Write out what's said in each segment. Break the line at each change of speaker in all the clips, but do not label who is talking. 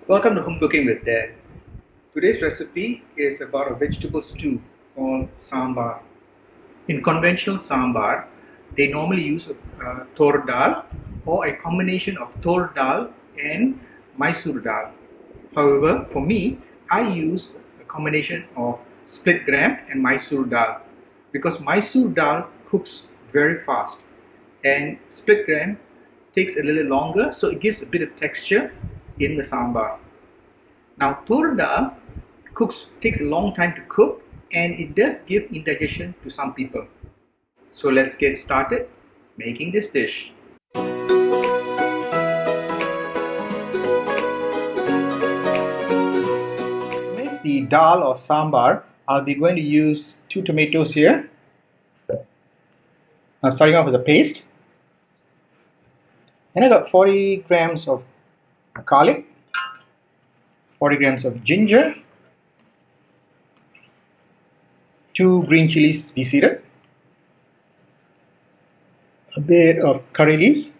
Welcome to Home Cooking with Dad. Today's recipe is about a vegetable stew called sambar. In conventional sambar, they normally use Toor Dhal or a combination of Toor Dhal and Mysore Dhal. However, for me, I use a combination of split gram and Mysore Dhal because Mysore Dhal cooks very fast and split gram takes a little longer, so it gives a bit of texture in the sambar. Now, Toor Dal takes a long time to cook and it does give indigestion to some people. So let's get started making this dish. To make the dal or sambar, I'll be going to use 2 tomatoes here. I'm starting off with a paste. And I got 40 grams of garlic, 40 grams of ginger, 2 green chilies de-seeded, a bit of curry leaves,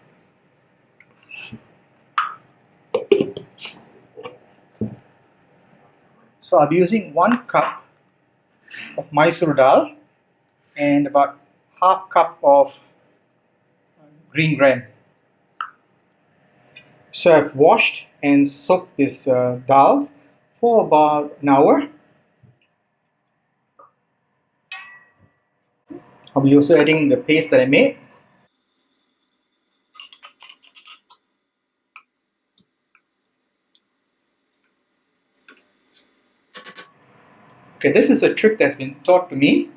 so I'll be using 1 cup of Mysore Dhal and about half cup of green gram. So I've washed and soaked this dal for about an hour. I'll be also adding the paste that I made. Okay, this is a trick that's been taught to me.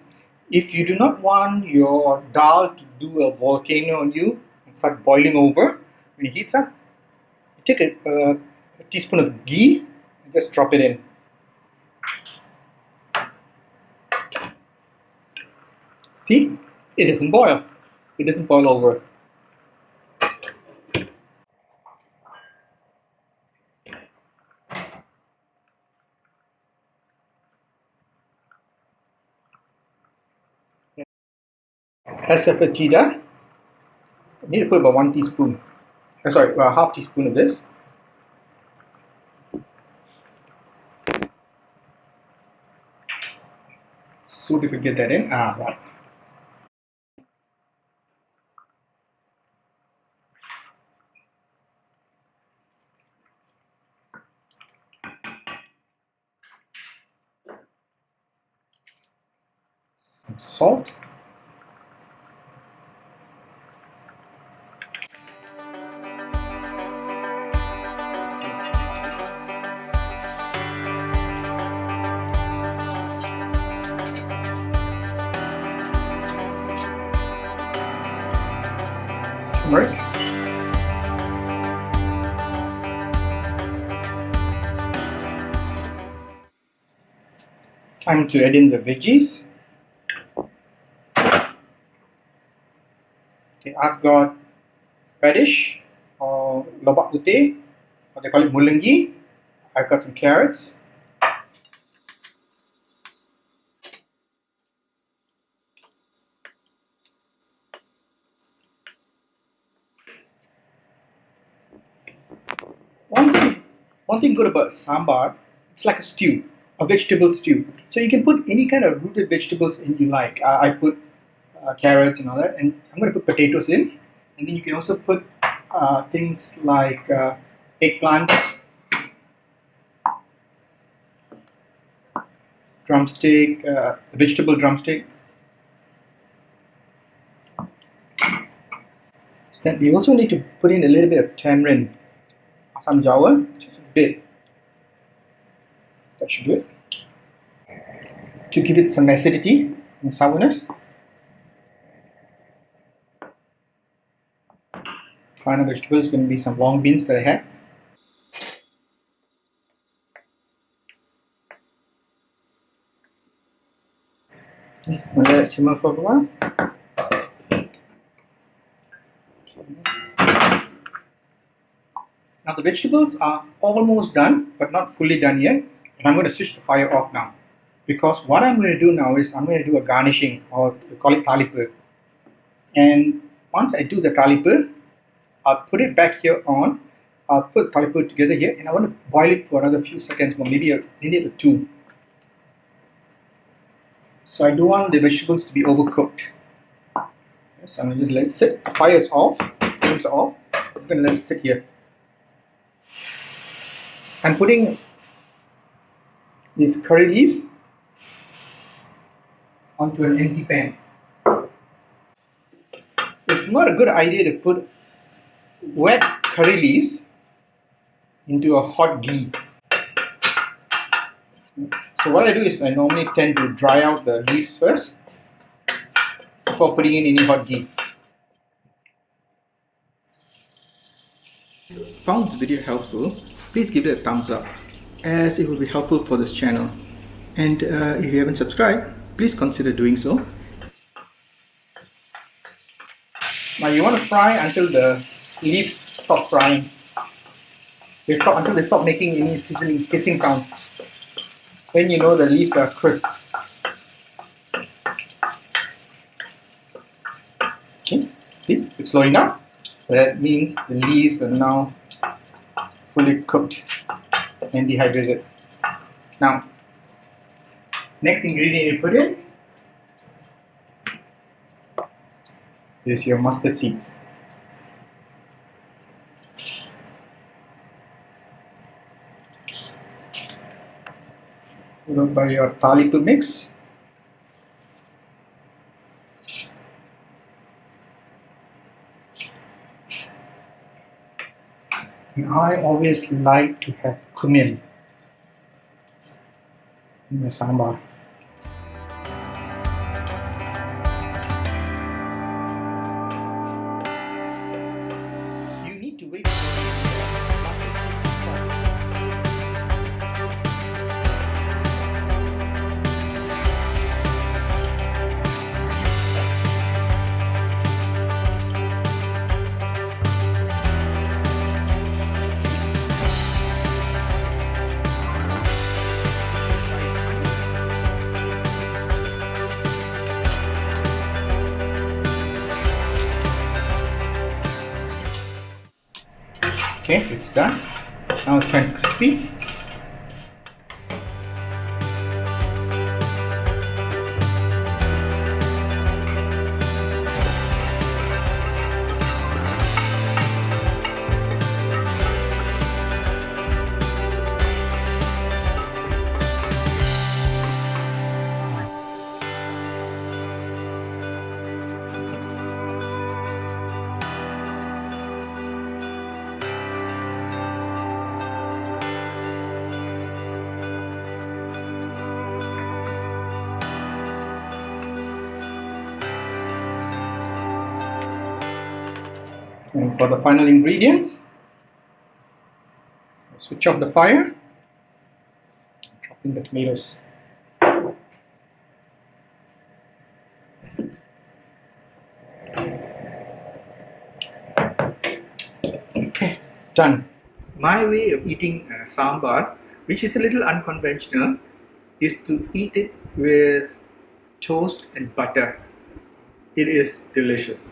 If you do not want your dal to do a volcano on you and start boiling over when it heats up, you take a teaspoon of ghee and just drop it in. See, it doesn't boil. It doesn't boil over. As a fajita, I need to put about 1 teaspoon. Sorry, half teaspoon of this. So if we get that in, right. Some salt. Turmeric. Time to add in the veggies. Okay, I've got radish or lobak putih, or they call it mulangi. I've got some carrots. One thing good about sambar, it's like a stew, a vegetable stew. So you can put any kind of rooted vegetables in you like. I put carrots and all that, and I'm going to put potatoes in, and then you can also put things like eggplant, drumstick, vegetable drumstick. Then we also need to put in a little bit of tamarind, asam jawa, just a bit. That should do it. To give it some acidity and sourness. Final vegetable is going to be some long beans that I have. Let it simmer for a while. Now the vegetables are almost done, but not fully done yet. And I'm going to switch the fire off now, because what I'm going to do now is I'm going to do a garnishing, or we call it talipu. And once I do the talipu, I'll put it back here on I'll put tanpa together here, and I want to boil it for another few seconds more, maybe a minute or two. So I don't want the vegetables to be overcooked. So I'm going to just let it sit. The fire is off, flames are off. I'm going to let it sit here. I'm putting these curry leaves onto an empty pan. It's not a good idea to put wet curry leaves into a hot ghee. So what I do is I normally tend to dry out the leaves first before putting in any hot ghee. Found this video helpful, please give it a thumbs up, as it will be helpful for this channel. And if you haven't subscribed, please consider doing so. Now you want to fry until the leaves stop frying. Until they stop making any sizzling, hissing sound. Then you know the leaves are crisp. Okay, see, it's slowing down. So that means the leaves are now fully cooked and dehydrated. Now, next ingredient you put in is your mustard seeds. Followed by your tanpa mix. And I always like to have cumin in the sambar. You need to wait Okay, it's done. Now it's kind of crispy. And for the final ingredients, switch off the fire, drop in the tomatoes. Okay, done. My way of eating sambar, which is a little unconventional, is to eat it with toast and butter. It is delicious.